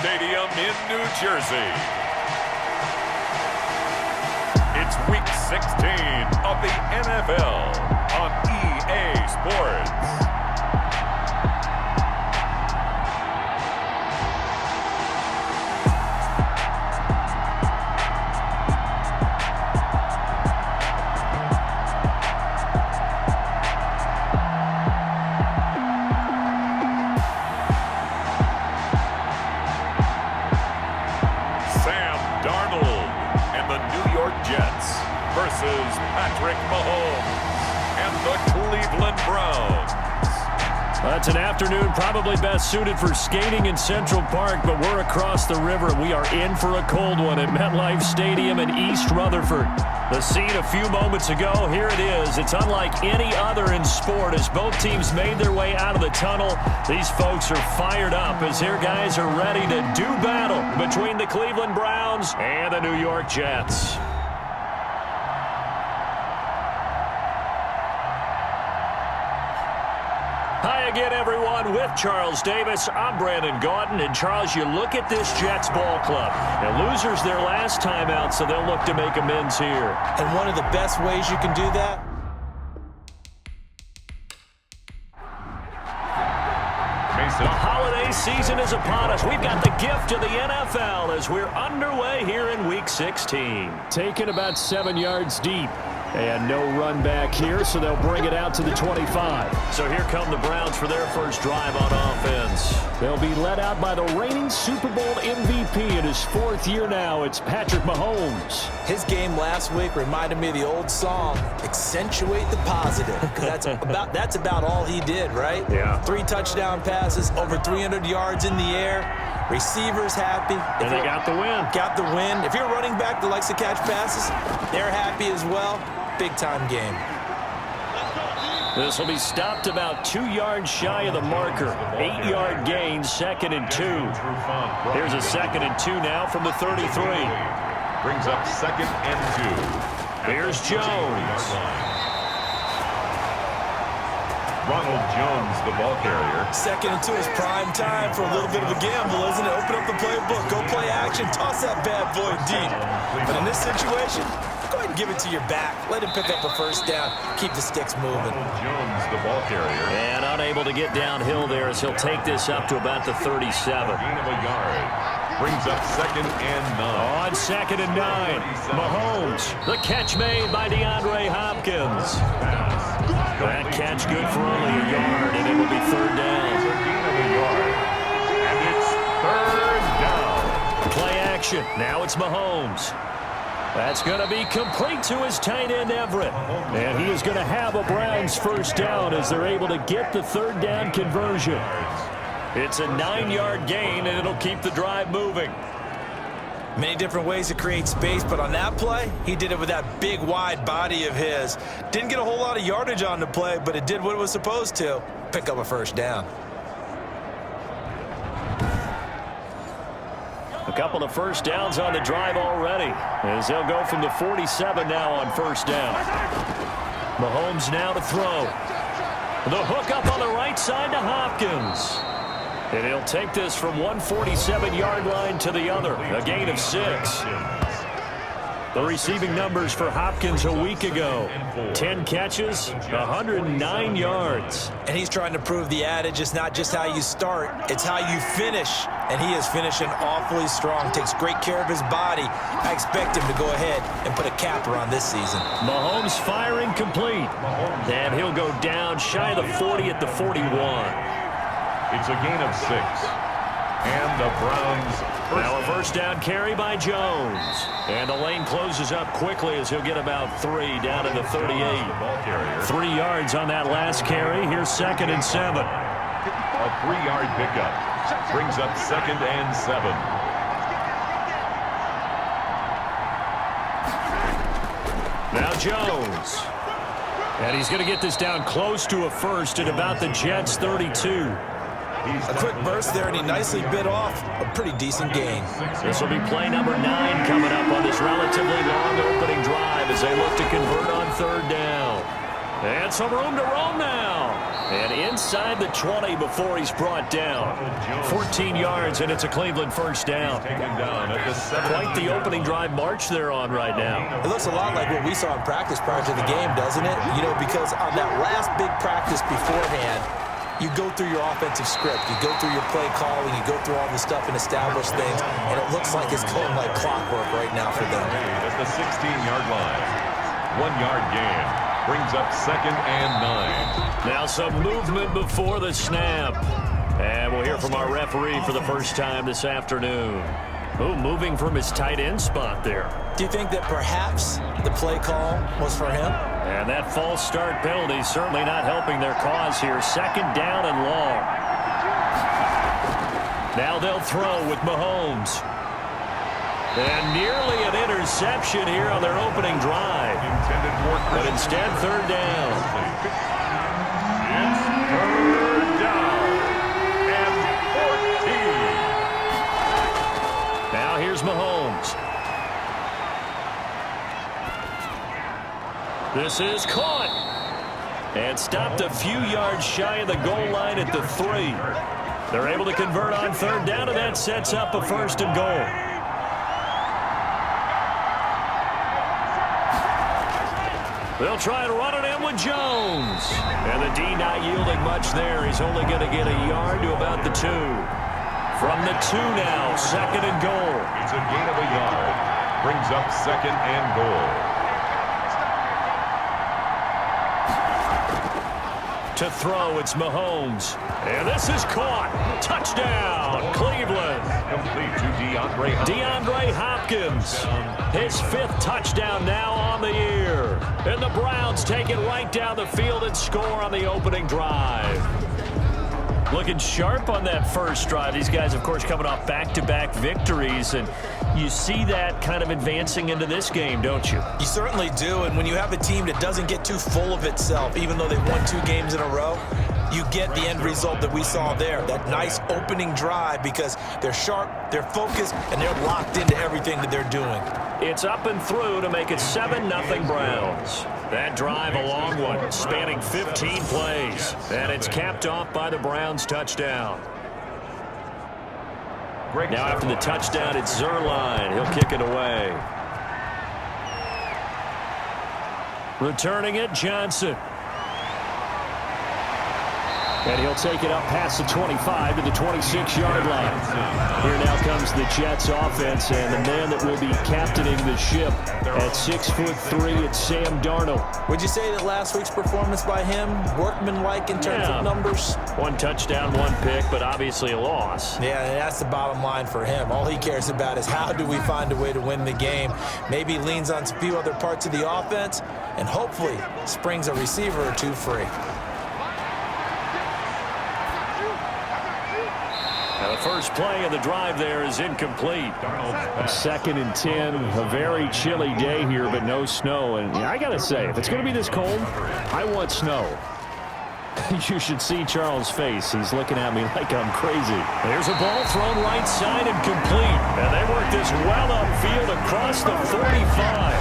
Stadium in New Jersey. It's Week 16 of the NFL on EA Sports. Versus Patrick Mahomes and the Cleveland Browns. It's an afternoon probably best suited for skating in Central Park, but we're across the river. We are in for a cold one at MetLife Stadium in East Rutherford. The scene a few moments ago, here it is. It's unlike any other in sport as both teams made their way out of the tunnel. These folks are fired up as their guys are ready to do battle between the Cleveland Browns and the New York Jets. Hi again, everyone. With Charles Davis, I'm Brandon Gaudin. And, Charles, you look at this Jets ball club. Now, losers their last time out, so they'll look to make amends here. And one of the best ways you can do that? The holiday season is upon us. We've got the gift of the NFL as we're underway here in Week 16. Taken about 7 yards deep. And no run back here, so they'll bring it out to the 25. So here come the Browns for their first drive on offense. They'll be led out by the reigning Super Bowl MVP in his fourth year now. It's Patrick Mahomes. His game last week reminded me of the old song, Accentuate the Positive. Because that's about all he did, right? Yeah. 3 touchdown passes, over 300 yards in the air. Receivers happy. And they got the win. Got the win. If you're a running back that likes to catch passes, they're happy as well. Big-time game. This will be stopped about 2 yards shy of the marker. 8-yard gain, 2nd and 2. Here's a 2nd and 2 now from the 33. Brings up 2nd and 2. Here's Jones. Ronald Jones, the ball carrier. 2nd and 2 is prime time for a little bit of a gamble, isn't it? Open up the playbook, go play action, toss that bad boy deep. But in this situation, go ahead and give it to your back. Let him pick up a first down. Keep the sticks moving. Ronald Jones, the ball carrier. And unable to get downhill there as he'll take this up to about the 37. Gain of a yard. Brings up 2nd and 9. On 2nd and 9, Mahomes. The catch made by DeAndre Hopkins. That catch good for only a yard, and it will be 3rd down. Gain of a yard. And it's 3rd down. Play action. Now it's Mahomes. That's going to be complete to his tight end, Everett. And he is going to have a Browns first down as they're able to get the 3rd down conversion. It's a 9-yard gain, and it'll keep the drive moving. Many different ways to create space, but on that play, he did it with that big, wide body of his. Didn't get a whole lot of yardage on the play, but it did what it was supposed to. Pick up a first down. A couple of first downs on the drive already, as they'll go from the 47 now on first down. Mahomes now to throw. The hook up on the right side to Hopkins. And he'll take this from 147-yard line to the other, a gain of 6. The receiving numbers for Hopkins a week ago, 10 catches, 109 yards. And he's trying to prove the adage, it's not just how you start, it's how you finish. And he is finishing awfully strong, takes great care of his body. I expect him to go ahead and put a capper on this season. Mahomes firing complete. And he'll go down shy of the 40 at the 41. It's a gain of 6. And the Browns now a first down carry by Jones. And the lane closes up quickly as he'll get about 3 down to the 38. 3 yards on that last carry. Here's 2nd and 7. A 3-yard pickup. Brings up 2nd and 7. Now Jones. And he's going to get this down close to a first at about the Jets' 32. A quick burst there, and he nicely bit off a pretty decent gain. This will be play number 9 coming up on this relatively long opening drive as they look to convert on 3rd down. And some room to roam now. And inside the 20 before he's brought down. 14 yards, and it's a Cleveland first down. Quite the opening drive march they're on right now. It looks a lot like what we saw in practice prior to the game, doesn't it? You know, because on that last big practice beforehand, you go through your offensive script. You go through your play calling. You go through all the stuff and establish things. And it looks like it's going like clockwork right now for them. At the 16-yard line. 1 yard gain. Brings up 2nd and 9. Now some movement before the snap. And we'll hear from our referee for the first time this afternoon. Oh, moving from his tight end spot there. Do you think that perhaps the play call was for him? And that false start penalty certainly not helping their cause here. 2nd down and long. Now they'll throw with Mahomes. And nearly an interception here on their opening drive. But instead, 3rd down. It's 3rd down and 14. Now here's Mahomes. This is caught. And stopped a few yards shy of the goal line at the 3. They're able to convert on 3rd down, and that sets up a 1st and goal. They'll try and run it in with Jones. And the D not yielding much there. He's only going to get a yard to about the 2. From the 2 now, 2nd and goal. It's a gain of a yard. Brings up 2nd and goal. To throw, it's Mahomes. And this is caught. Touchdown, Cleveland. Complete to DeAndre Hopkins. His 5th touchdown now on the year. And the Browns take it right down the field and score on the opening drive. Looking sharp on that first drive. These guys, of course, coming off back-to-back victories, and you see that kind of advancing into this game, don't you? You certainly do, and when you have a team that doesn't get too full of itself, even though they've won 2 games in a row, you get the end result that we saw there, that nice opening drive, because they're sharp, they're focused, and they're locked into everything that they're doing. It's up and through to make it 7-0 Browns. That drive, a long one, spanning 15 plays. And it's capped off by the Browns touchdown. Now after the touchdown, it's Zerline. He'll kick it away. Returning it, Johnson. And he'll take it up past the 25 to the 26-yard line. Here now comes the Jets offense, and the man that will be captaining the ship at 6'3", it's Sam Darnold. Would you say that last week's performance by him, workmanlike in terms of numbers? 1 touchdown, 1 pick, but obviously a loss. Yeah, and that's the bottom line for him. All he cares about is how do we find a way to win the game. Maybe leans on a few other parts of the offense, and hopefully springs a receiver or 2 free. Now the first play of the drive there is incomplete. 2nd and 10, a very chilly day here, but no snow. And I got to say, if it's going to be this cold, I want snow. You should see Charles' face. He's looking at me like I'm crazy. There's a ball thrown right side and complete. And they work this well upfield across the 45.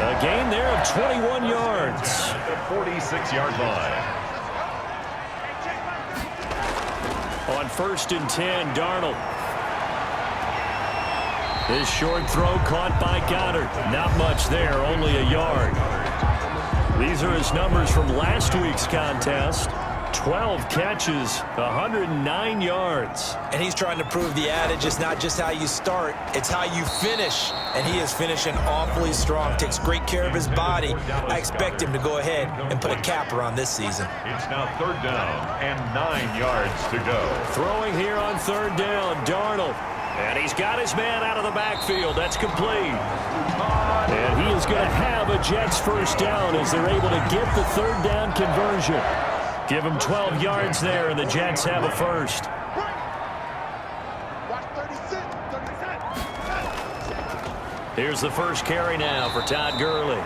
A gain there of 21 yards. The 46-yard line. On 1st and 10, Darnold. His short throw caught by Goddard. Not much there, only a yard. These are his numbers from last week's contest. 12 catches, 109 yards. And he's trying to prove the adage is not just how you start, it's how you finish. And he is finishing awfully strong, takes great care of his body. I expect him to go ahead and put a capper on this season. It's now 3rd down and 9 yards to go. Throwing here on 3rd down, Darnold. And he's got his man out of the backfield. That's complete. And he is going to have a Jets first down as they're able to get the 3rd down conversion. Give him 12 yards there, and the Jets have a first. Here's the first carry now for Todd Gurley.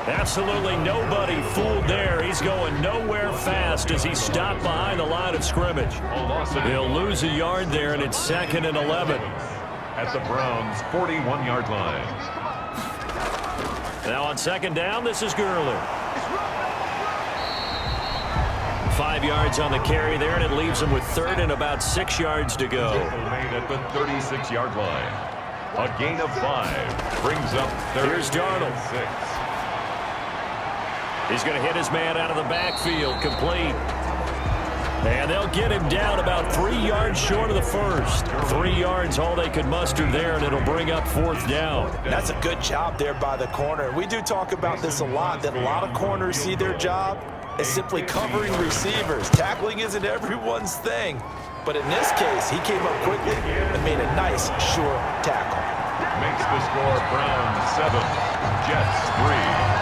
Absolutely nobody fooled there. He's going nowhere fast as he stopped behind the line of scrimmage. He'll lose a yard there, and it's 2nd and 11. At the Browns' 41-yard line. Now on 2nd down, this is Gurley. 5 yards on the carry there, and it leaves him with third and about 6 yards to go. Made at the 36-yard line. A gain of 5 brings up third. Here's Darnold. 6. He's going to hit his man out of the backfield, complete. And they'll get him down about 3 yards short of the first. 3 yards, all they could muster there, and it'll bring up fourth down. That's a good job there by the corner. We do talk about this a lot, that a lot of corners see their job as simply covering receivers. Tackling isn't everyone's thing. But in this case, he came up quickly and made a nice, sure tackle. Makes the score Browns 7, Jets 3.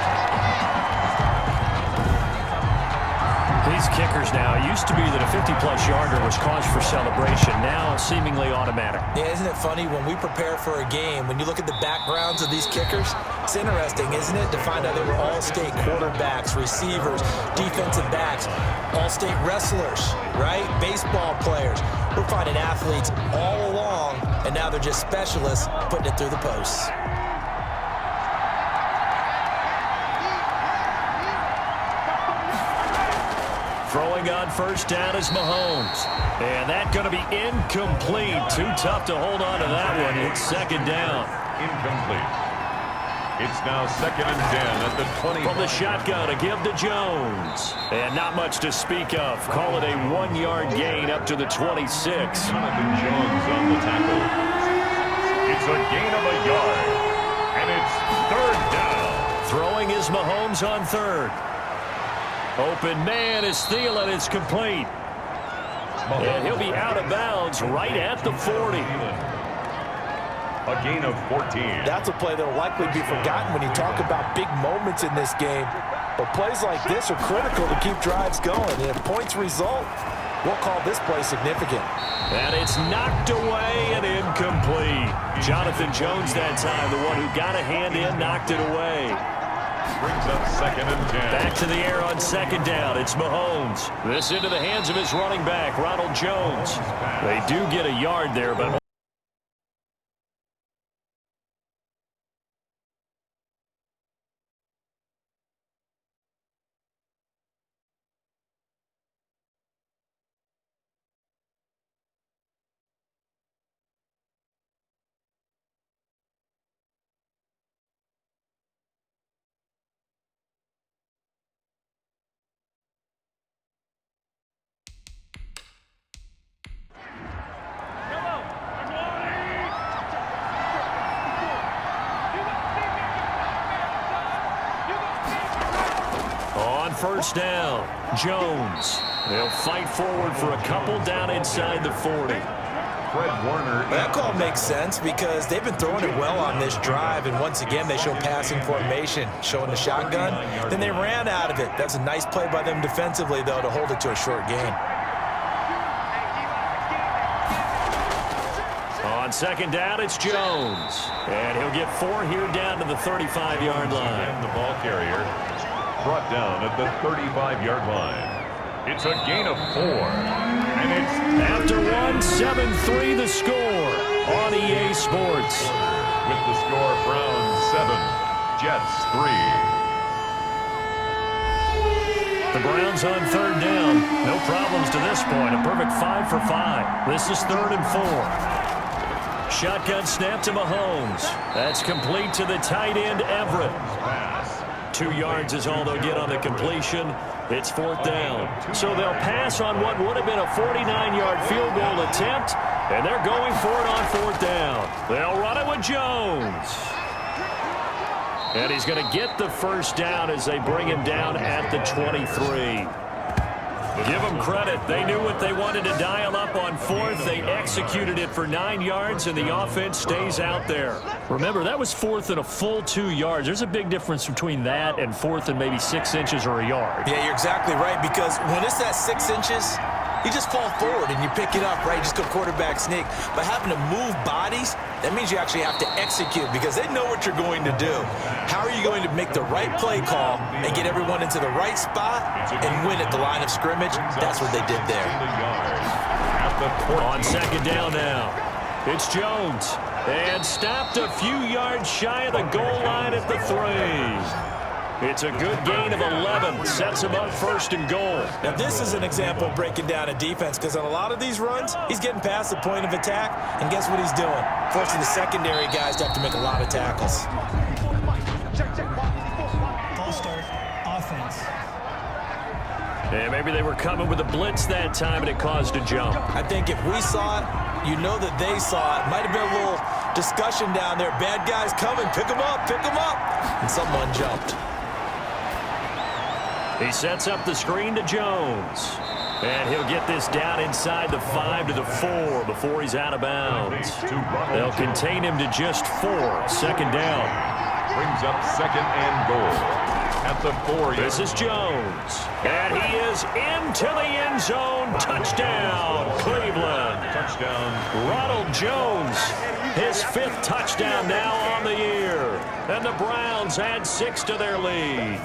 These kickers now, it used to be that a 50-plus yarder was cause for celebration, now seemingly automatic. Yeah, isn't it funny when we prepare for a game, when you look at the backgrounds of these kickers, it's interesting, isn't it, to find out they were all-state quarterbacks, receivers, defensive backs, all-state wrestlers, right? Baseball players. We're finding athletes all along, and now they're just specialists putting it through the posts. Throwing on first down is Mahomes. And that's going to be incomplete. Too tough to hold on to that one. It's second down. Incomplete. It's now 2nd and 10 at the 20. From the shotgun, a give to Jones. And not much to speak of. Call it a 1-yard gain up to the 26. Jonathan Jones on the tackle. It's a gain of a yard. And it's third down. Throwing is Mahomes on third. Open man is Thielen. It's complete. And he'll be out of bounds right at the 40. A gain of 14. That's a play that will likely be forgotten when you talk about big moments in this game. But plays like this are critical to keep drives going. And if points result, we'll call this play significant. And it's knocked away and incomplete. Jonathan Jones that time, the one who got a hand in, knocked it away. Brings up 2nd and 10. Back to the air on second down. It's Mahomes. This into the hands of his running back, Ronald Jones. They do get a yard there, but... First down, Jones. They'll fight forward for a couple down inside the 40. Fred Warner. That call makes sense because they've been throwing it well on this drive, and once again they show passing formation, showing the shotgun. Then they ran out of it. That's a nice play by them defensively, though, to hold it to a short gain. On second down, it's Jones. And he'll get 4 here down to the 35-yard line. And the ball carrier brought down at the 35-yard line. It's a gain of 4. And it's after 1, 7-3 the score on EA Sports. With the score, Browns 7, Jets 3. The Browns on third down. No problems to this point. A perfect 5 for 5. This is 3rd and 4. Shotgun snap to Mahomes. That's complete to the tight end, Everett. 2 yards is all they'll get on the completion. It's 4th down. So they'll pass on what would have been a 49-yard field goal attempt, and they're going for it on 4th down. They'll run it with Jones. And he's going to get the first down as they bring him down at the 23. Give them credit. They knew what they wanted to dial up on 4th. They executed it for 9 yards, and the offense stays out there. Remember, that was 4th and a full 2 yards. There's a big difference between that and 4th and maybe 6 inches or a yard. Yeah, you're exactly right, because when it's that 6 inches, you just fall forward and you pick it up, right? Just go quarterback sneak. But having to move bodies, that means you actually have to execute because they know what you're going to do. How are you going to make the right play call and get everyone into the right spot and win at the line of scrimmage? That's what they did there. On second down now, it's Jones. And stopped a few yards shy of the goal line at the 3. It's a good gain of 11. Sets him up first and goal. Now, this is an example of breaking down a defense because on a lot of these runs, he's getting past the point of attack, and guess what he's doing? Forcing the secondary guys to have to make a lot of tackles. Ball start, offense. And maybe they were coming with a blitz that time, and it caused a jump. I think if we saw it, you know that they saw it. Might have been a little discussion down there. Bad guys coming. Pick them up. Pick them up. And someone jumped. He sets up the screen to Jones. And he'll get this down inside the 5 to the 4 before he's out of bounds. They'll contain him to just 4. Second down. Brings up second and goal at the 4. This is Jones. And he is into the end zone. Touchdown, Cleveland. Touchdown. Ronald Jones, his 5th touchdown now on the year. And the Browns add 6 to their lead.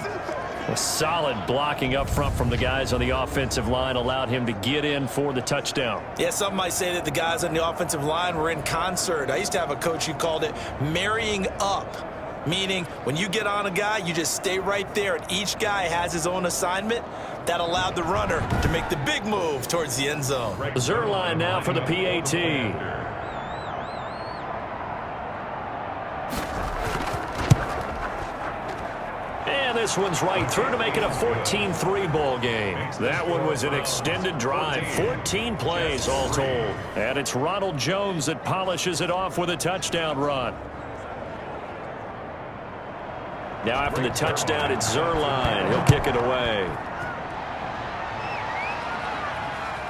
A solid blocking up front from the guys on the offensive line allowed him to get in for the touchdown. Yeah, some might say that the guys on the offensive line were in concert. I used to have a coach who called it marrying up, meaning when you get on a guy, you just stay right there, and each guy has his own assignment. That allowed the runner to make the big move towards the end zone. Zerline now for the PAT. And this one's right through to make it a 14-3 ball game. That one was an extended drive, 14 plays all told. And it's Ronald Jones that polishes it off with a touchdown run. Now after the touchdown, it's Zerline. He'll kick it away.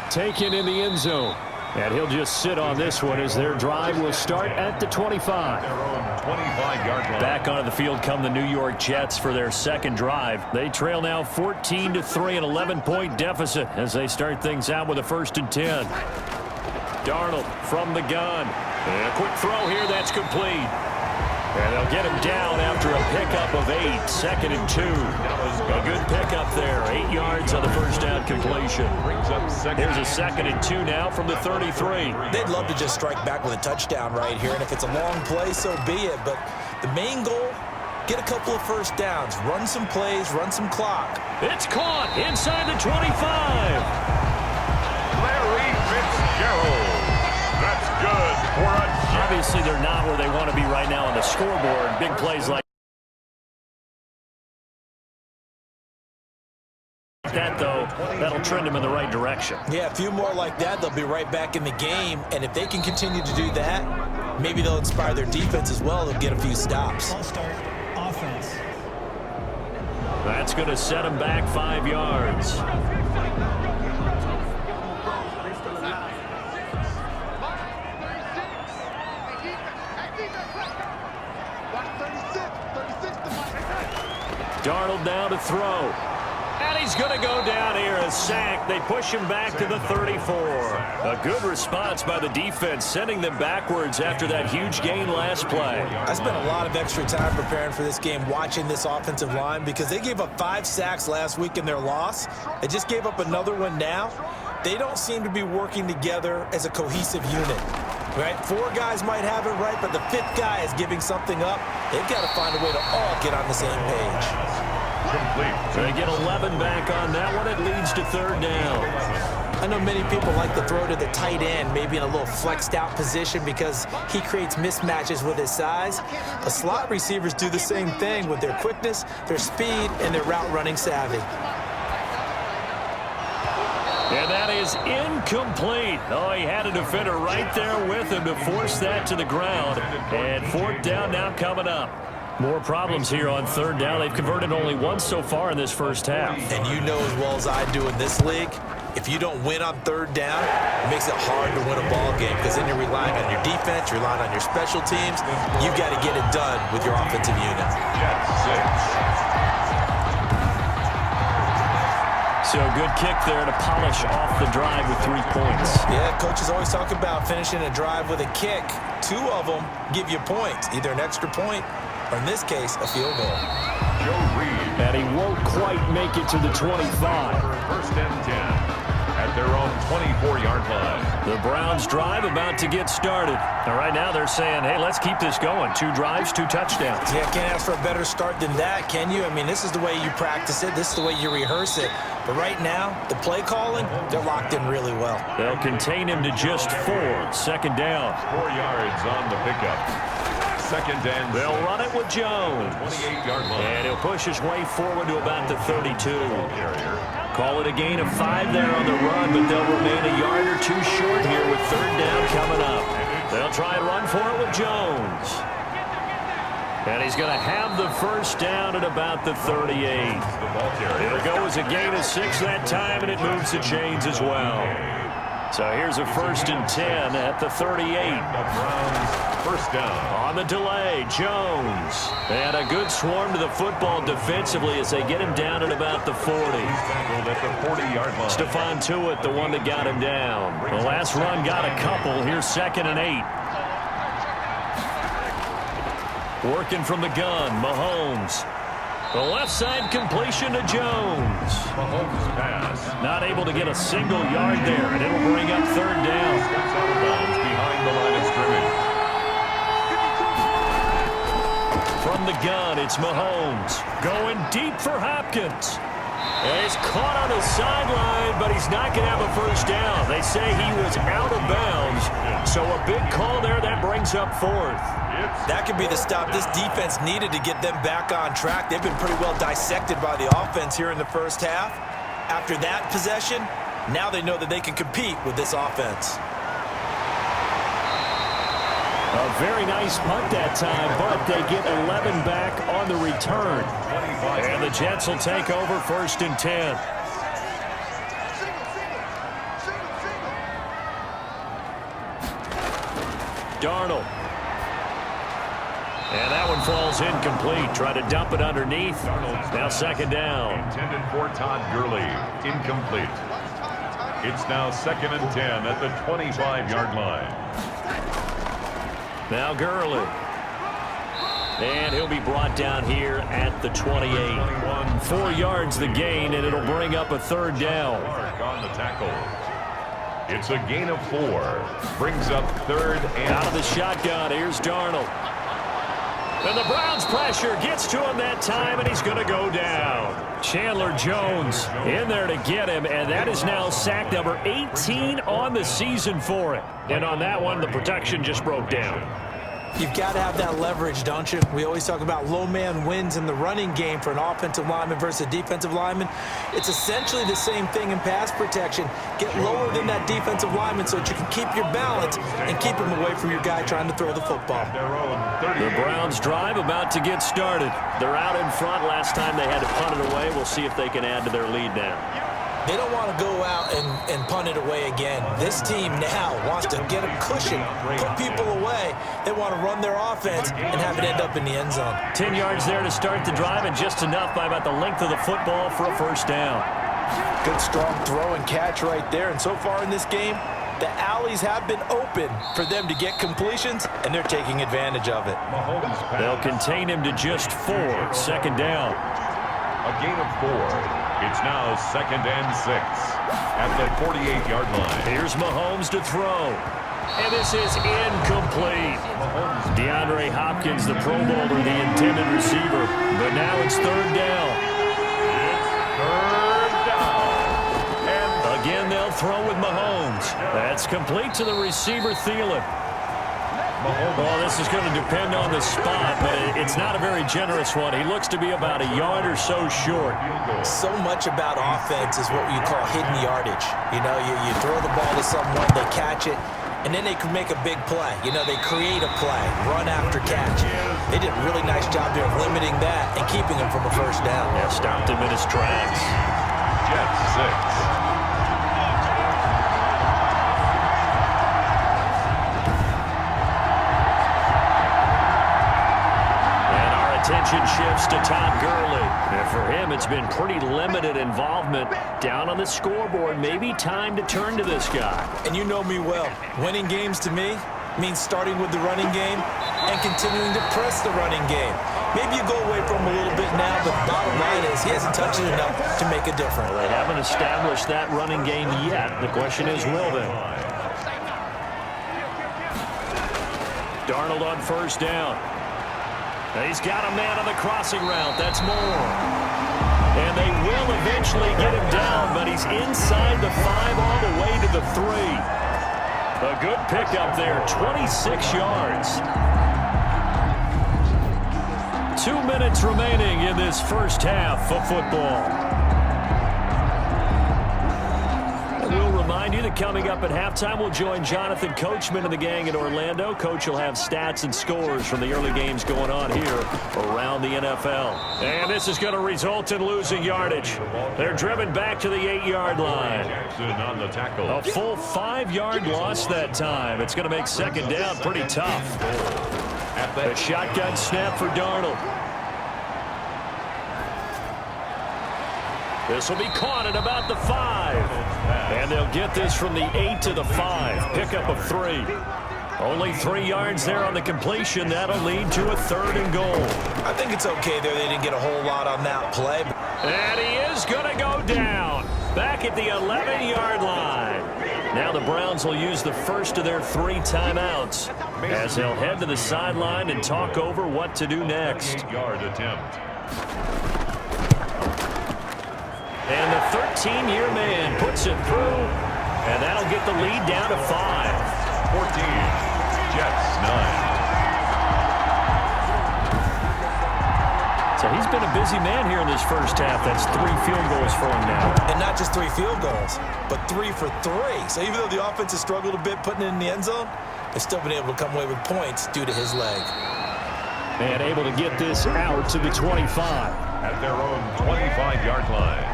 Taken in the end zone. And he'll just sit on this one as their drive will start at the 25. 25-yard line. Back onto the field come the New York Jets for their second drive. They trail now 14-3, an 11-point deficit as they start things out with a 1st and 10. Darnold from the gun. And a quick throw here, that's complete. And they'll get him down after a pickup of 8, 2nd and 2. A good pickup there, 8 yards on the first down completion. Here's a 2nd and 2 now from the 33. They'd love to just strike back with a touchdown right here, and if it's a long play, so be it. But the main goal, get a couple of first downs, run some plays, run some clock. It's caught inside the 25. Larry Fitzgerald. That's good for a Jet. Obviously, they're not where they want to be right now on the scoreboard. Big plays like that, though, that'll trend them in the right direction. Yeah, a few more like that, they'll be right back in the game. And if they can continue to do that, maybe they'll inspire their defense as well. They'll get a few stops. Ball start, offense. That's going to set them back 5 yards. Darnold now to throw. And he's going to go down here, a sack. They push him back to the 34. A good response by the defense, sending them backwards after that huge gain last play. I spent a lot of extra time preparing for this game, watching this offensive line, because they gave up 5 sacks last week in their loss. They just gave up another one now. They don't seem to be working together as a cohesive unit. Right? 4 guys might have it right, but the 5th guy is giving something up. They've got to find a way to all get on the same page. Complete. So they get 11 back on that one. It leads to 3rd down. I know many people like to throw to the tight end, maybe in a little flexed out position because he creates mismatches with his size. The slot receivers do the same thing with their quickness, their speed, and their route running savvy. And that is incomplete. Oh, he had a defender right there with him to force that to the ground. And 4th down now coming up. More problems here on 3rd down. They've converted only once so far in this first half. And you know as well as I do in this league, if you don't win on 3rd down, it makes it hard to win a ball game because then you're relying on your defense, you're relying on your special teams. You've got to get it done with your offensive unit. Jets 6. So a good kick there to polish off the drive with 3 points. Yeah, coaches always talk about finishing a drive with a kick. 2 of them give you points, either an extra point or, in this case, a field goal. Joe Reed. And he won't quite make it to the 25. 1st and 10 at at their own 24-yard line. The Browns drive about to get started. And right now they're saying, hey, let's keep this going. 2 drives, 2 touchdowns. Yeah, can't ask for a better start than that, can you? I mean, this is the way you practice it. This is the way you rehearse it. But right now, the play calling, they're locked in really well. They'll contain him to just 4. Second down. 4 yards on the pickup. Second and They'll run it with Jones. 28-yard line. And he'll push his way forward to about the 32. Call it a gain of 5 there on the run, but they'll remain a yard or 2 short here with third down coming up. They'll try and run for it with Jones. And he's going to have the first down at about the 38. It'll go as a gain of 6 that time, and it moves the chains as well. So here's a 1st and 10 at the 38. The Browns first down. On the delay, Jones. And a good swarm to the football defensively as they get him down at about the 40. Tackled at the 40-yard line. Stephon Tuitt, the one that got him down. The last run got a couple. Here's 2nd and 8. Working from the gun, Mahomes. The left side completion to Jones. Mahomes pass. Not able to get a single yard there, and it'll bring up third down. Steps out of bounds behind the line of scrimmage. From the gun, it's Mahomes. Going deep for Hopkins. And he's caught on the sideline, but he's not going to have a first down. They say he was out of bounds, so a big call there that brings up 4th. That could be the stop this defense needed to get them back on track. They've been pretty well dissected by the offense here in the first half. After that possession, now they know that they can compete with this offense. A very nice punt that time, but they get 11 back on the return. And the Jets will take over 1st and 10. Darnold. And that one falls incomplete. Try to dump it underneath. Now 2nd down. Intended for Todd Gurley. Incomplete. It's now 2nd and 10 at the 25-yard line. Now Gurley. And he'll be brought down here at the 28. 4 yards the gain, and it'll bring up a third down. On the tackle. It's a gain of 4. Brings up 3rd and... Out of the shotgun, here's Darnold. And the Browns pressure gets to him that time, and he's going to go down. Chandler Jones in there to get him, and that is now sack number 18 on the season for him. And on that one, the protection just broke down. You've got to have that leverage, don't you? We always talk about low man wins in the running game for an offensive lineman versus a defensive lineman. It's essentially the same thing in pass protection. Get lower than that defensive lineman so that you can keep your balance and keep him away from your guy trying to throw the football. The Browns drive about to get started. They're out in front. Last time they had to punt it away. We'll see if they can add to their lead now. They don't want to go out and punt it away again. This team now wants to get a cushion, put people away. They want to run their offense and have it end up in the end zone. 10 yards there to start the drive, and just enough by about the length of the football for a first down. Good strong throw and catch right there. And so far in this game, the alleys have been open for them to get completions, and they're taking advantage of it. They'll contain him to just 4. 2nd down. A gain of 4. It's now 2nd and 6 at the 48-yard line. Here's Mahomes to throw. And this is incomplete. DeAndre Hopkins, the Pro Bowler, the intended receiver. But now it's 3rd down. It's 3rd down. And again, they'll throw with Mahomes. That's complete to the receiver, Thielen. Well, this is going to depend on the spot, but it's not a very generous one. He looks to be about a yard or so short. So much about offense is what you call hidden yardage. You know, you throw the ball to someone, they catch it, and then they can make a big play. You know, they create a play, run after catch. They did a really nice job there of limiting that and keeping him from a first down. Yeah, stopped him in his tracks. Jets 6. Attention shifts to Todd Gurley. And for him, it's been pretty limited involvement down on the scoreboard. Maybe time to turn to this guy. And you know me well. Winning games to me means starting with the running game and continuing to press the running game. Maybe you go away from him a little bit now, but bottom line is he hasn't touched it enough to make a difference. Well, they haven't established that running game yet. The question is, will they? Darnold on first down. He's got a man on the crossing route. That's Moore. And they will eventually get him down, but he's inside the 5 all the way to the 3. A good pickup there, 26 yards. 2 minutes remaining in this first half of football. We'll remind you that coming up at halftime, we'll join Jonathan Coachman and the gang in Orlando. Coach will have stats and scores from the early games going on here around the NFL. And this is going to result in losing yardage. They're driven back to the 8-yard line. On the tackle. A full 5-yard loss that time. It's going to make second down pretty tough. A shotgun snap for Darnold. This will be caught at about the 5. And they'll get this from the 8 to the 5. Pickup of 3. Only 3 yards there on the completion. That'll lead to a 3rd and goal. I think it's okay there. They didn't get a whole lot on that play. And he is going to go down. Back at the 11-yard line. Now the Browns will use the first of their 3 timeouts as they'll head to the sideline and talk over what to do next. 8-yard attempt. And the 13-year man puts it through, and that'll get the lead down to 5. 14. Jets 9. So he's been a busy man here in this first half. That's 3 field goals for him now. And not just 3 field goals, but 3 for 3. So even though the offense has struggled a bit putting it in the end zone, they've still been able to come away with points due to his leg. And able to get this out to the 25. At their own 25-yard line.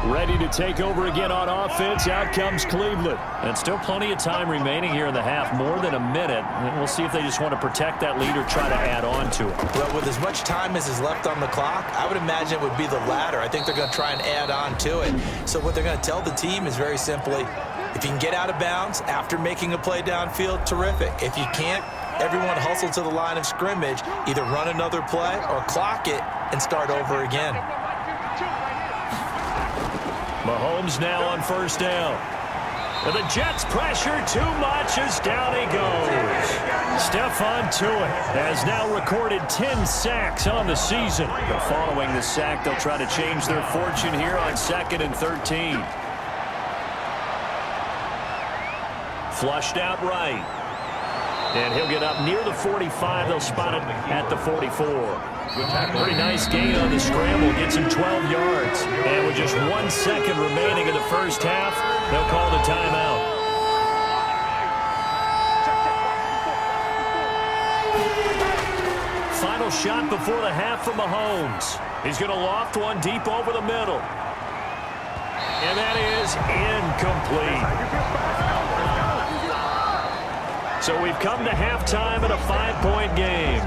Ready to take over again on offense. Out comes Cleveland. And still plenty of time remaining here in the half, more than a minute. And we'll see if they just want to protect that lead or try to add on to it. Well, with as much time as is left on the clock, I would imagine it would be the latter. I think they're going to try and add on to it. So what they're going to tell the team is very simply, if you can get out of bounds after making a play downfield, terrific. If you can't, everyone hustle to the line of scrimmage, either run another play or clock it and start over again. Mahomes now on first down. And the Jets pressure too much as down he goes. Stephon Tuitt has now recorded 10 sacks on the season. But following the sack, they'll try to change their fortune here on 2nd and 13. Flushed out right. And he'll get up near the 45. They'll spot it at the 44. Pretty nice gain on the scramble. Gets him 12 yards. And with just 1 second remaining in the first half, they'll call the timeout. Final shot before the half from Mahomes. He's going to loft one deep over the middle. And that is incomplete. So we've come to halftime in a 5-point game.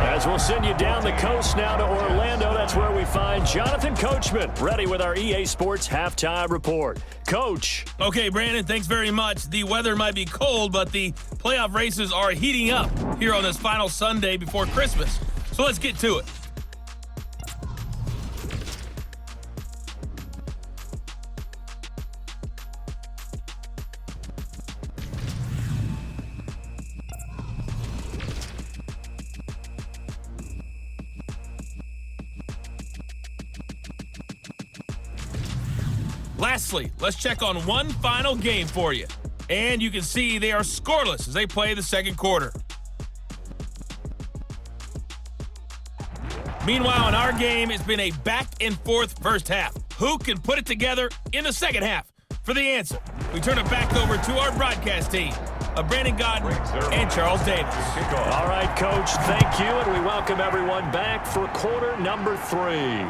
As we'll send you down the coast now to Orlando, that's where we find Jonathan Coachman, ready with our EA Sports Halftime Report. Coach. Okay, Brandon, thanks very much. The weather might be cold, but the playoff races are heating up here on this final Sunday before Christmas. So let's get to it. Lastly, let's check on one final game for you. And you can see they are scoreless as they play the second quarter. Meanwhile, in our game, it's been a back-and-forth first half. Who can put it together in the second half? For the answer, we turn it back over to our broadcast team of Brandon Godden and Charles Davis. All right, Coach, thank you, and we welcome everyone back for quarter number 3.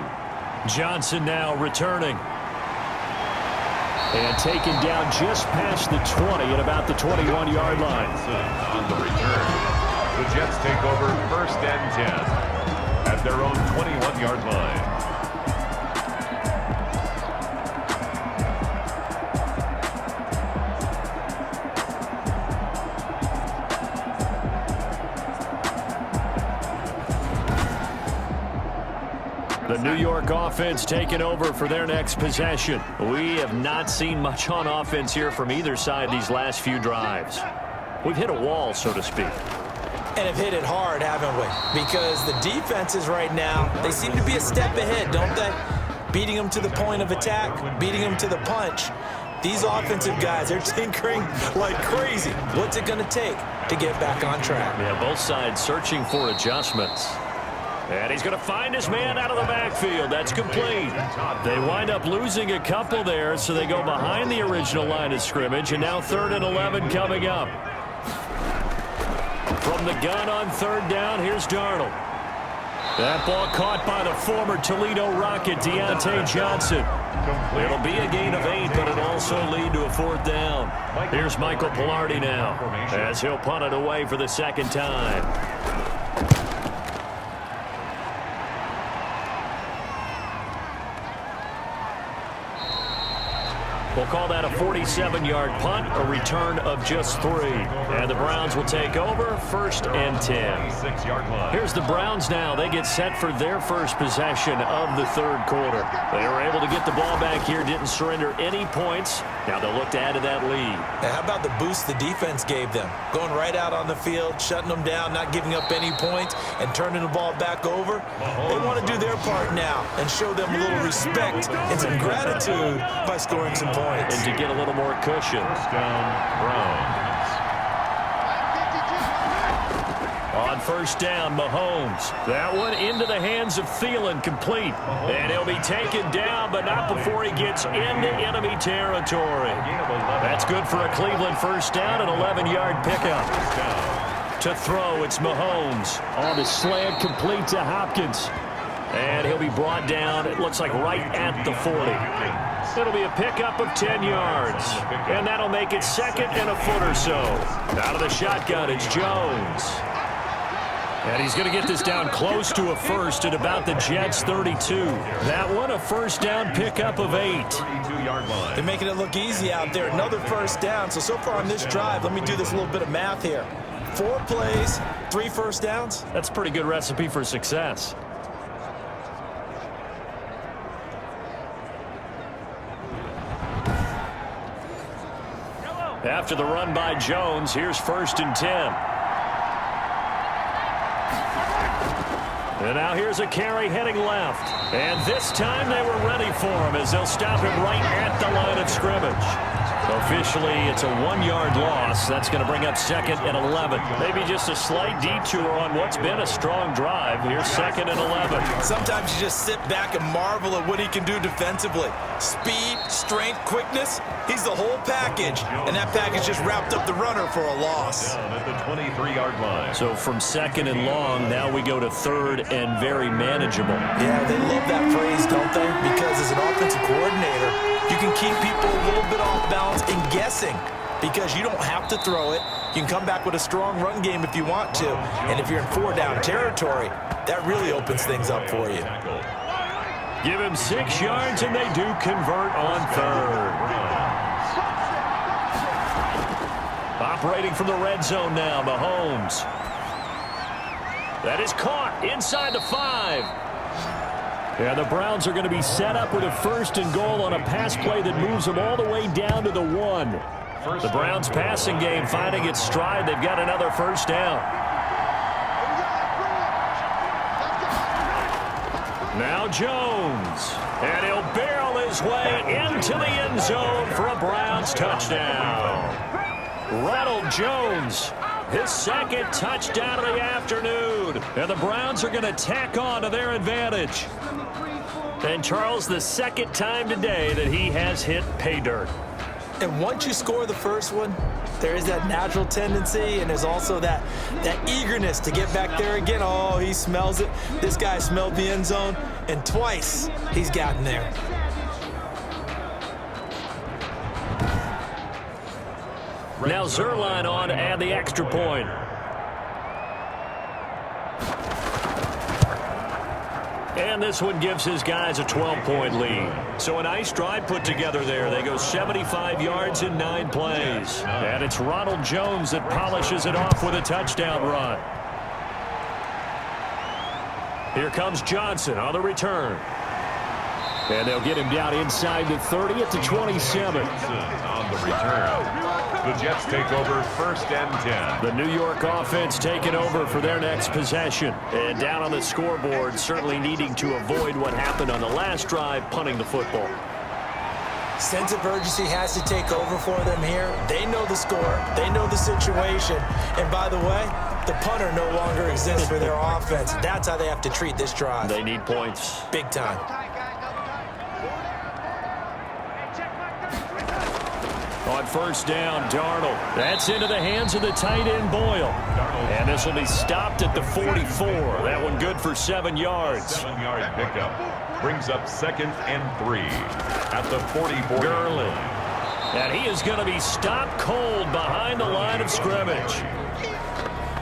Johnson now returning. And taken down just past the 20 at about the 21-yard line. On the return, the Jets take over 1st and 10 at their own 21-yard line. The New York offense taking over for their next possession. We have not seen much on offense here from either side these last few drives. We've hit a wall, so to speak. And have hit it hard, haven't we? Because the defenses right now, they seem to be a step ahead, don't they? Beating them to the point of attack, beating them to the punch. These offensive guys, they're tinkering like crazy. What's it going to take to get back on track? Yeah, both sides searching for adjustments. And he's going to find his man out of the backfield. That's complete. They wind up losing a couple there, so they go behind the original line of scrimmage, and now 3rd and 11 coming up. From the gun on 3rd down, here's Darnold. That ball caught by the former Toledo Rocket, Deontay Johnson. It'll be a gain of 8, but it'll also lead to a 4th down. Here's Michael Pilardi now, as he'll punt it away for the 2nd time. We'll call that a 47-yard punt, a return of just 3. And the Browns will take over, 1st and 10. Here's the Browns now. They get set for their first possession of the 3rd quarter. They were able to get the ball back here, didn't surrender any points. Now they'll look to add to that lead. Now, how about the boost the defense gave them? Going right out on the field, shutting them down, not giving up any points, and turning the ball back over. They want to do their part now and show them a little respect and some gratitude by scoring some points. And to get a little more cushion. On 1st down, Mahomes. That one into the hands of Thielen, complete. And he'll be taken down, but not before he gets into enemy territory. That's good for a Cleveland 1st down, an 11-yard pickup. To throw, it's Mahomes. On the slant, complete to Hopkins. And he'll be brought down, it looks like right at the 40. It'll be a pickup of 10 yards. And that'll make it 2nd and a foot or so. Out of the shotgun, it's Jones. And he's going to get this down close to a 1st at about the Jets' 32. That one, a 1st down pickup of 8. They're making it look easy out there. Another 1st down. So far on this drive, let me do this little bit of math here. 4 plays, 3 1st downs. That's a pretty good recipe for success. After the run by Jones, here's 1st and 10. And now here's a carry heading left. And this time they were ready for him as they'll stop him right at the line of scrimmage. Officially, it's a 1-yard loss. That's going to bring up 2nd and 11. Maybe just a slight detour on what's been a strong drive. Here's 2nd and 11. Sometimes you just sit back and marvel at what he can do defensively. Speed, strength, quickness. He's the whole package. And that package just wrapped up the runner for a loss. At the 23-yard line. So from 2nd and long, now we go to 3rd and very manageable. Yeah, they love that phrase, don't they? Because as an offensive coordinator, you can keep people a little bit off balance and guessing because you don't have to throw it. You can come back with a strong run game if you want to. And if you're in 4-down territory, that really opens things up for you. Give him 6 yards, and they do convert on 3rd. Operating from the red zone now, Mahomes. That is caught inside the 5. Yeah, the Browns are going to be set up with a 1st and goal on a pass play that moves them all the way down to the 1. The Browns passing game finding its stride. They've got another 1st down. Now Jones. And he'll barrel his way into the end zone for a Browns touchdown. Ronald Jones, his 2nd touchdown of the afternoon. And the Browns are going to tack on to their advantage. And Charles, the 2nd time today that he has hit pay dirt. And once you score the first one, there is that natural tendency, and there's also that eagerness to get back there again. Oh, he smells it. This guy smelled the end zone, and twice he's gotten there. Now Zerline on to add the extra point. And this one gives his guys a 12-point lead. So a nice drive put together there. They go 75 yards in 9 plays. And it's Ronald Jones that polishes it off with a touchdown run. Here comes Johnson on the return. And they'll get him down inside the 30 at the 27. On the return. The Jets take over 1st and 10. The New York offense taking over for their next possession. And down on the scoreboard, certainly needing to avoid what happened on the last drive, punting the football. Sense of urgency has to take over for them here. They know the score. They know the situation. And by the way, the punter no longer exists for their offense. That's how they have to treat this drive. They need points. Big time. On 1st down, Darnold. That's into the hands of the tight end, Boyle. And this will be stopped at the 44. That one good for 7 yards. 7-yard pickup. Brings up 2nd and 3 at the 44. Gurley. And he is going to be stopped cold behind the line of scrimmage.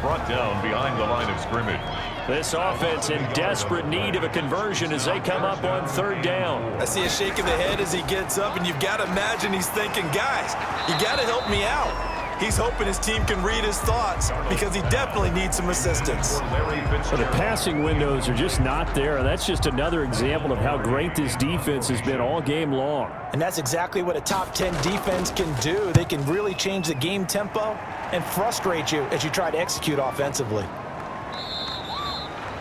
Brought down behind the line of scrimmage. This offense in desperate need of a conversion as they come up on 3rd down. I see a shake of the head as he gets up, and you've got to imagine he's thinking, guys, you got to help me out. He's hoping his team can read his thoughts because he definitely needs some assistance. But the passing windows are just not there. That's just another example of how great this defense has been all game long. And that's exactly what a top 10 defense can do. They can really change the game tempo and frustrate you as you try to execute offensively.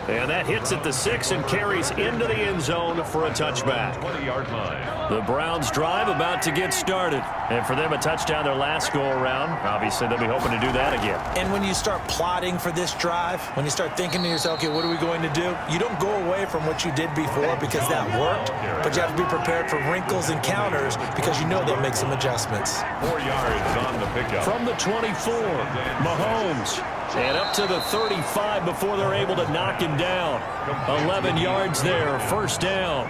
And that hits at the 6 and carries into the end zone for a touchback. 20-yard line. The Browns drive about to get started. And for them, a touchdown their last go-around. Obviously, they'll be hoping to do that again. And when you start plotting for this drive, when you start thinking to yourself, okay, what are we going to do? You don't go away from what you did before because that worked, but you have to be prepared for wrinkles and counters because you know they'll make some adjustments. 4 yards on the pickup. From the 24, Mahomes. And up to the 35 before they're able to knock him down. 11 yards there, 1st down.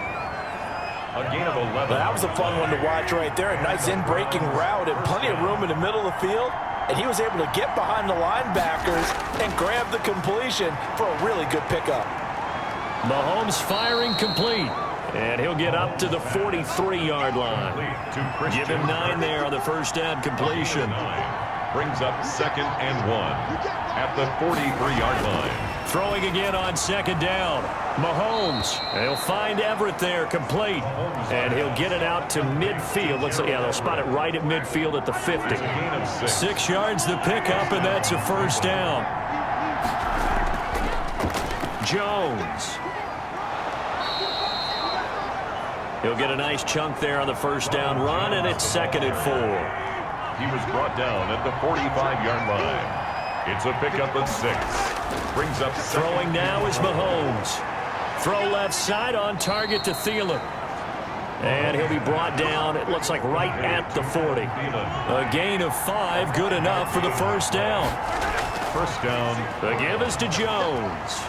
A gain of 11. That was a fun one to watch right there. A nice in-breaking route and plenty of room in the middle of the field. And he was able to get behind the linebackers and grab the completion for a really good pickup. Mahomes firing complete. And he'll get up to the 43-yard line. Give him 9 there on the 1st down completion. Brings up 2nd and 1 at the 43-yard line. Throwing again on 2nd down. Mahomes. They'll find Everett there, complete. And he'll get it out to midfield. They'll spot it right at midfield at the 50. 6 yards the pickup, and that's a 1st down. Jones. He'll get a nice chunk there on the 1st down run, and it's 2nd and 4. He was brought down at the 45-yard line. It's a pickup of 6. Brings up throwing now is Mahomes. Throw left side on target to Thielen. And he'll be brought down, it looks like right at the 40. A gain of 5, good enough for the 1st down. 1st down. The give is to Jones.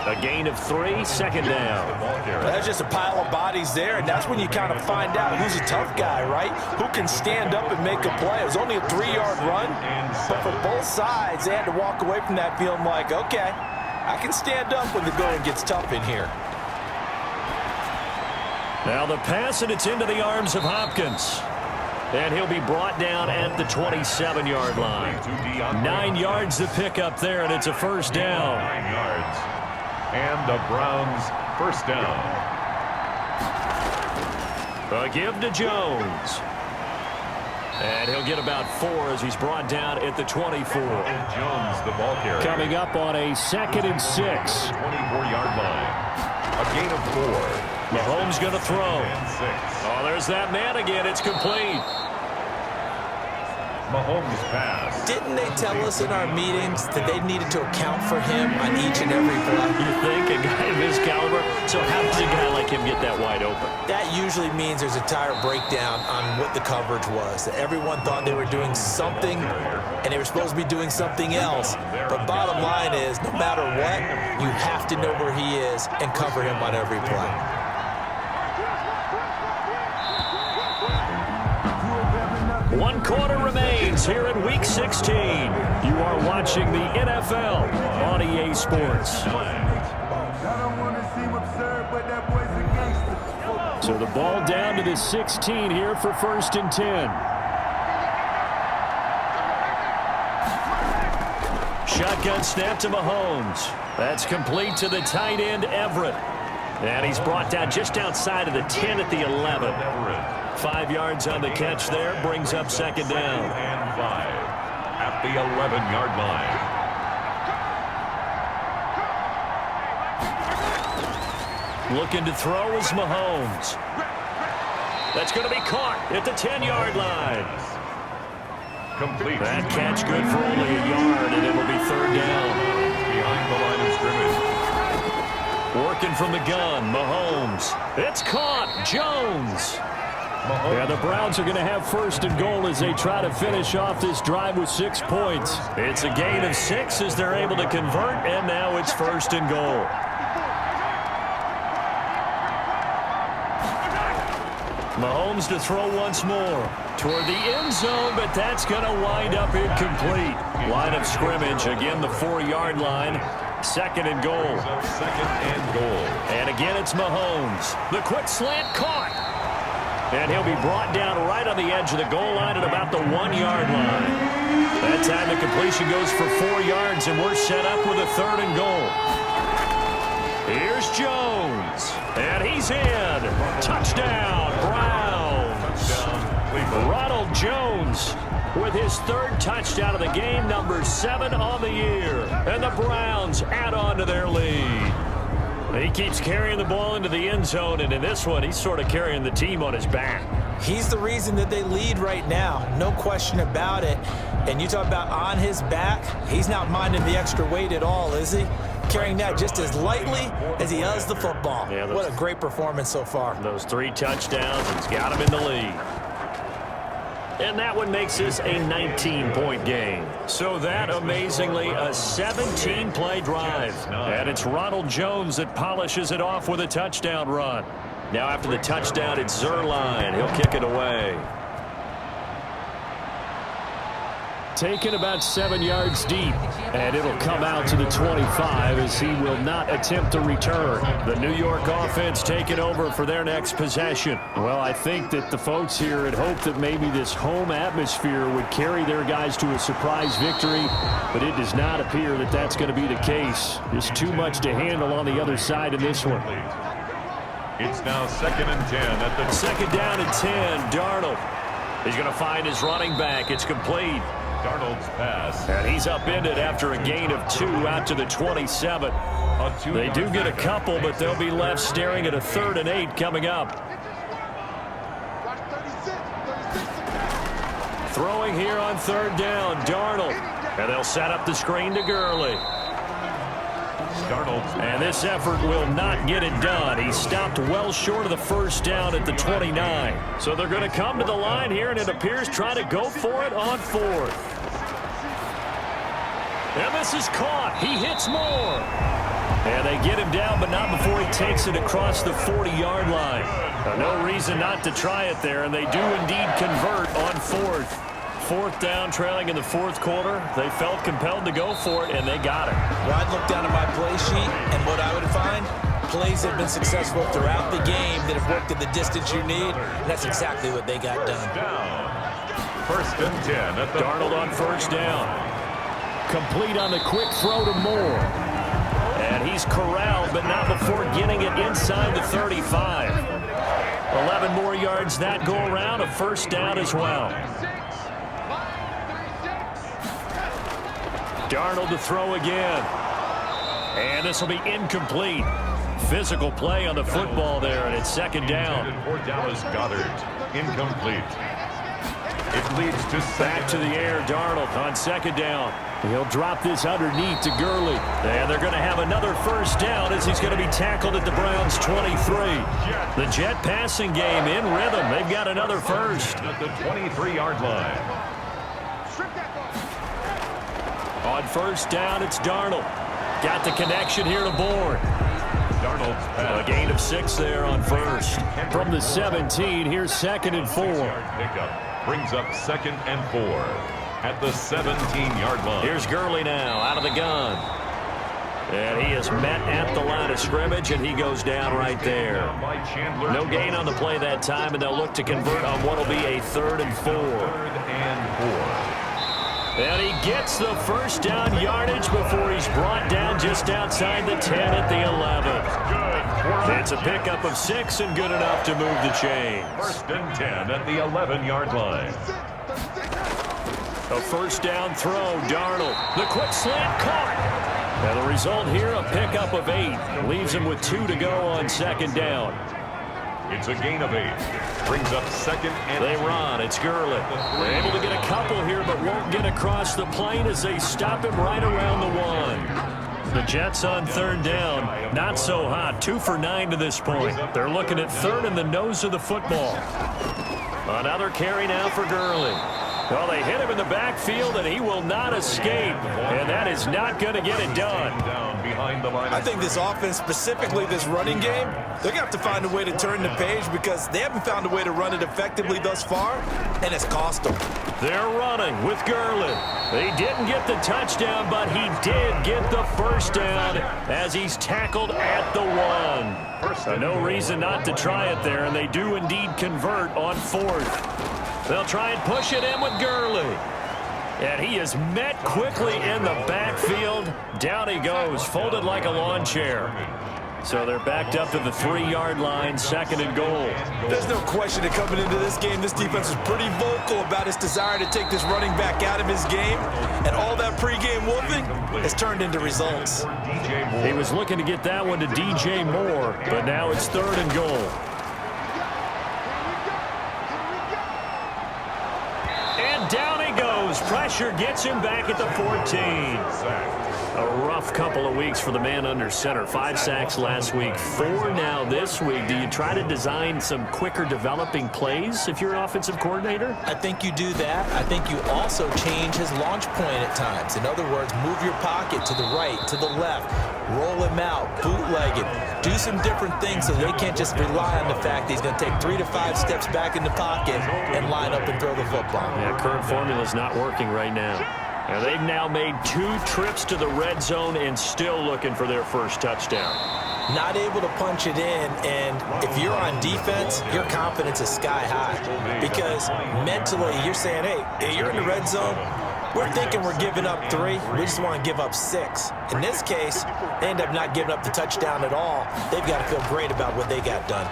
A gain of 3, 2nd down. That's just a pile of bodies there, and that's when you kind of find out who's a tough guy, right? Who can stand up and make a play. It was only a 3-yard run, but for both sides, they had to walk away from that feeling like, okay, I can stand up when the going gets tough in here. Now the pass, and it's into the arms of Hopkins. And he'll be brought down at the 27-yard line. 9 yards the pickup there, and it's a 1st down. 9 yards. And the Browns 1st down. A give to Jones. And he'll get about 4 as he's brought down at the 24. And Jones, the ball carrier. Coming up on a 2nd and 6. 24-yard line. A gain of 4. Mahomes going to throw. And 6. Oh, there's that man again. It's complete. Mahomes pass. Didn't they tell us in our meetings that they needed to account for him on each and every play? You think a guy of his caliber? So how does a guy like him get that wide open? That usually means there's a tire breakdown on what the coverage was. That everyone thought they were doing something, and they were supposed to be doing something else. But bottom line is, no matter what, you have to know where he is and cover him on every play. 1 quarter remains here in Week 16. You are watching the NFL on EA Sports. So the ball down to the 16 here for 1st and 10. shotgun snap to Mahomes. That's complete to the tight end, Everett. And he's brought down just outside of the 10 at the 11. 5 yards on the catch there, brings up second down. And 5 at the 11-yard line. Looking to throw is Mahomes. That's going to be caught at the 10-yard line. Complete. That catch good for only a yard, and it will be third down. Behind the line of scrimmage. Working from the gun, Mahomes. It's caught, Jones. Yeah, the Browns are going to have first and goal as they try to finish off this drive with 6 points. It's a gain of 6 as they're able to convert, and now it's first and goal. Mahomes to throw once more toward the end zone, but that's going to wind up incomplete. Line of scrimmage, again the 4-yard line. Second and goal. Second and goal. And again it's Mahomes. The quick slant caught. And he'll be brought down right on the edge of the goal line at about the 1-yard line. That time the completion goes for 4 yards, and we're set up with a third and goal. Here's Jones. And he's in. Touchdown, Browns. Ronald Jones with his third touchdown of the game, number 7 on the year. And the Browns add on to their lead. He keeps carrying the ball into the end zone, and in this one, he's sort of carrying the team on his back. He's the reason that they lead right now. No question about it. And you talk about on his back, he's not minding the extra weight at all, is he? Carrying that just as lightly as he does the football. Yeah, what a great performance so far. Those 3 touchdowns, he's got him in the lead. And that one makes this a 19-point game. So that, amazingly, a 17-play drive. And it's Ronald Jones that polishes it off with a touchdown run. Now after the touchdown, it's Zerline. He'll kick it away. Taken about 7 yards deep, and it'll come out to the 25 as he will not attempt to return. The New York offense taking over for their next possession. Well, I think that the folks here had hoped that maybe this home atmosphere would carry their guys to a surprise victory, but it does not appear that that's going to be the case. There's too much to handle on the other side in this one. It's now second and 10 at the second down and 10. Darnold. He's going to find his running back. It's complete. Darnold's pass. And he's upended after a gain of 2 out to the 27. They do get a couple, but they'll be left staring at a 3rd and 8 coming up. Throwing here on 3rd down, Darnold. And they'll set up the screen to Gurley. And this effort will not get it done. He stopped well short of the first down at the 29. So they're going to come to the line here, and it appears try to go for it on 4th. And this is caught. He hits more. And they get him down, but not before he takes it across the 40-yard line. No reason not to try it there, and they do indeed convert on 4th. 4th down, trailing in the 4th quarter. They felt compelled to go for it, and they got it. Well, I'd look down at my play sheet, and what I would find, plays have been successful throughout the game that have worked at the distance you need, and that's exactly what they got done. First and 10 at the Darnold on first down. Complete on the quick throw to Moore. And he's corralled, but not before getting it inside the 35. 11 more yards that go around, a first down as well. Darnold to throw again. And this will be incomplete. Physical play on the football there, and it's second down. For Dallas Goedert, incomplete. It leads to back to the air, Darnold on second down. He'll drop this underneath to Gurley. And they're going to have another first down as he's going to be tackled at the Browns' 23. The Jet passing game in rhythm. They've got another first. At the 23-yard line. On first down, it's Darnold. Got the connection here to Bourne. Darnold's pass. A gain of 6 there on first. From the 17, here's second and 4. Pickup brings up second and 4 at the 17-yard line. Here's Gurley now out of the gun. And he is met at the line of scrimmage, and he goes down right there. No gain on the play that time, and they'll look to convert on what will be a 3rd and 4. 3rd and 4. And he gets the first down yardage before he's brought down just outside the 10 at the 11. It's a pickup of 6 and good enough to move the chains. 1st and 10 at the 11-yard line. A first down throw, Darnold. The quick slant caught. And the result here, a pickup of 8. Leaves him with 2 to go on 2nd down. It's a gain of 8. Brings up 2nd and They run. It's Gurley. They're able to get a couple here, but won't get across the plane as they stop him right around the 1. The Jets on 3rd down. Not so hot. 2 for 9 to this point. They're looking at 3rd in the nose of the football. Another carry now for Gurley. Well, they hit him in the backfield, and he will not escape. And that is not going to get it done. down behind the line. I think this offense, specifically this running game, they're going to have to find a way to turn the page because they haven't found a way to run it effectively thus far, and it's cost them. They're running with Gurley. He didn't get the touchdown, but he did get the first down as he's tackled at the 1. No reason not to try it there, and they do indeed convert on 4th. They'll try and push it in with Gurley. And he is met quickly in the backfield. Down he goes, folded like a lawn chair. So they're backed up to the 3-yard line, 2nd and goal. There's no question that coming into this game, this defense was pretty vocal about its desire to take this running back out of his game. And all that pregame wolfing has turned into results. He was looking to get that one to DJ Moore, but now it's 3rd and goal. And down he goes. Pressure gets him back at the 14. A rough couple of weeks for the man under center. 5 sacks last week, 4 now this week. Do you try to design some quicker developing plays if you're an offensive coordinator? I think you do that. I think you also change his launch point at times. In other words, move your pocket to the right, to the left, roll him out, bootleg him, do some different things so they can't just rely on the fact that he's going to take 3 to 5 steps back in the pocket and line up and throw the football. Yeah, current formula's not working right now. And they've now made 2 trips to the red zone and still looking for their first touchdown. Not able to punch it in, and if you're on defense, your confidence is sky high. Because mentally, you're saying, hey, you're in the red zone. We're thinking we're giving up 3. We just want to give up 6. In this case, they end up not giving up the touchdown at all. They've got to feel great about what they got done.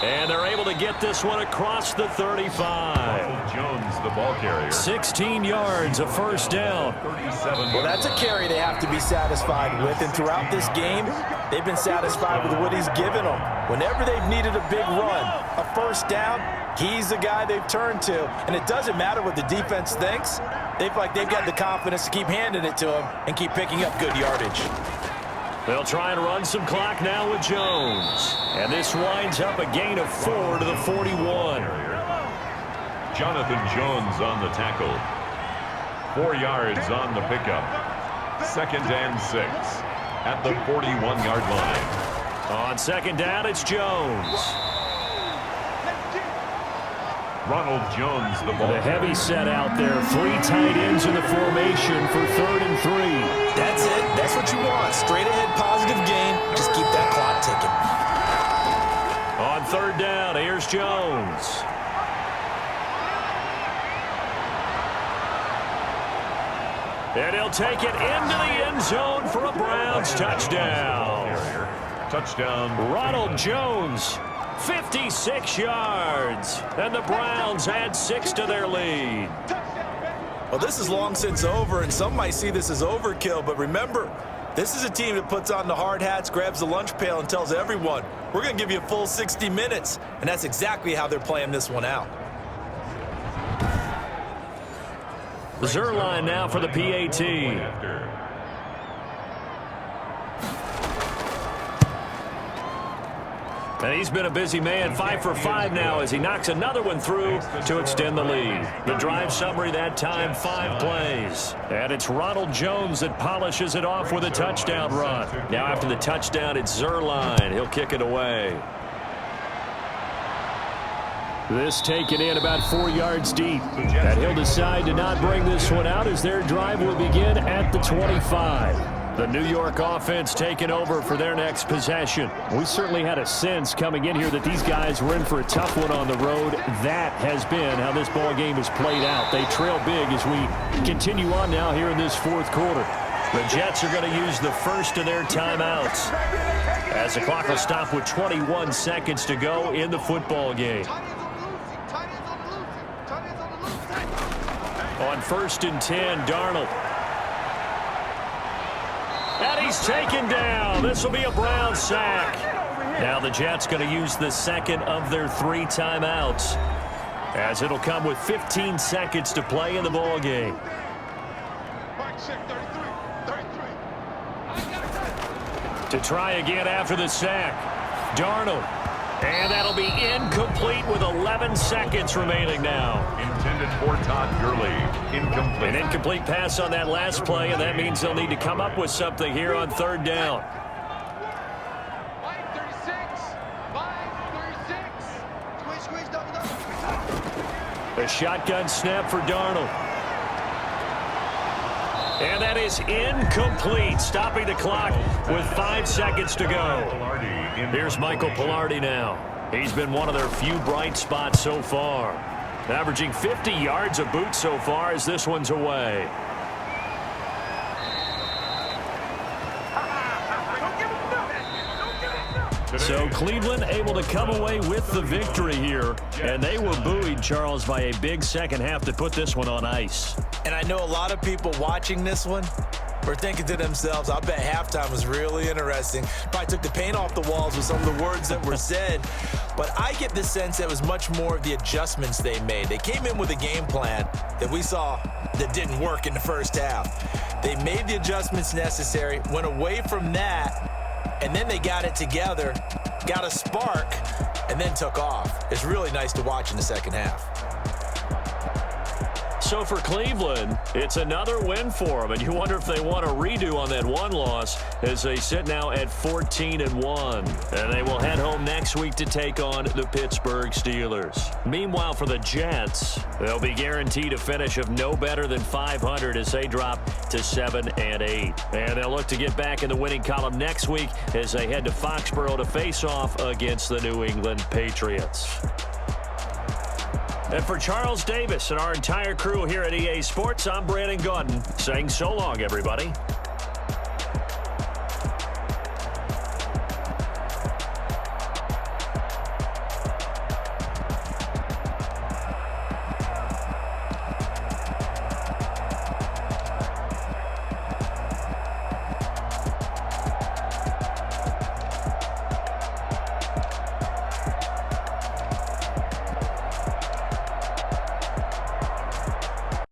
And they're able to get this one across the 35. Jones, the ball carrier. 16 yards, a first down. 37. Well, that's a carry they have to be satisfied with. And throughout this game, they've been satisfied with what he's given them. Whenever they've needed a big run, a first down, he's the guy they've turned to. And it doesn't matter what the defense thinks. They've got the confidence to keep handing it to him and keep picking up good yardage. They'll try and run some clock now with Jones. And this winds up a gain of 4 to the 41. Jonathan Jones on the tackle. 4 yards on the pickup. 2nd and 6 at the 41-yard line. On 2nd down, it's Jones. Ronald Jones, the ball. The heavy set out there. 3 tight ends in the formation for 3rd and 3. That's it. That's what you want. Straight ahead, positive gain. Just keep that clock ticking. On 3rd down, here's Jones. And he'll take it into the end zone for a Browns touchdown. Touchdown. Ronald Jones, 56 yards. And the Browns add 6 to their lead. Well, this is long since over, and some might see this as overkill, but remember, this is a team that puts on the hard hats, grabs the lunch pail, and tells everyone, we're going to give you a full 60 minutes, and that's exactly how they're playing this one out. Zerline now for the PAT. And he's been a busy man, 5 for 5 now as he knocks another one through to extend the lead. The drive summary that time, 5 plays. And it's Ronald Jones that polishes it off with a touchdown run. Now after the touchdown, it's Zerline. He'll kick it away. This taken in about 4 yards deep. And he'll decide to not bring this one out as their drive will begin at the 25. The New York offense taking over for their next possession. We certainly had a sense coming in here that these guys were in for a tough one on the road. That has been how this ball game has played out. They trail big as we continue on now here in this fourth quarter. The Jets are going to use the first of their timeouts as the clock will stop with 21 seconds to go in the football game. On 1st and 10, Darnold. And he's taken down. This will be a Brown sack. Now the Jets going to use the second of their 3 timeouts, as it'll come with 15 seconds to play in the ball game. To try again after the sack, Darnold. And that'll be incomplete with 11 seconds remaining now. Intended for Todd Gurley. Incomplete. An incomplete pass on that last play, and that means they'll need to come up with something here on 3rd down. 5:36. A shotgun snap for Darnold. And that is incomplete, stopping the clock with 5 seconds to go. Here's Michael Pilardi now. He's been one of their few bright spots so far, averaging 50 yards a boot so far as this one's away. So Cleveland able to come away with the victory here, and they were buoyed, Charles, by a big second half to put this one on ice. And I know a lot of people watching this one were thinking to themselves, I bet halftime was really interesting. Probably took the paint off the walls with some of the words that were said. But I get the sense that it was much more of the adjustments they made. They came in with a game plan that we saw that didn't work in the first half. They made the adjustments necessary, went away from that, and then they got it together, got a spark, and then took off. It's really nice to watch in the second half. So for Cleveland, it's another win for them, and you wonder if they want a redo on that one loss as they sit now at 14-1. And they will head home next week to take on the Pittsburgh Steelers. Meanwhile, for the Jets, they'll be guaranteed a finish of no better than 500 as they drop to 7-8. And they'll look to get back in the winning column next week as they head to Foxborough to face off against the New England Patriots. And for Charles Davis and our entire crew here at EA Sports, I'm Brandon Gaudin saying so long, everybody.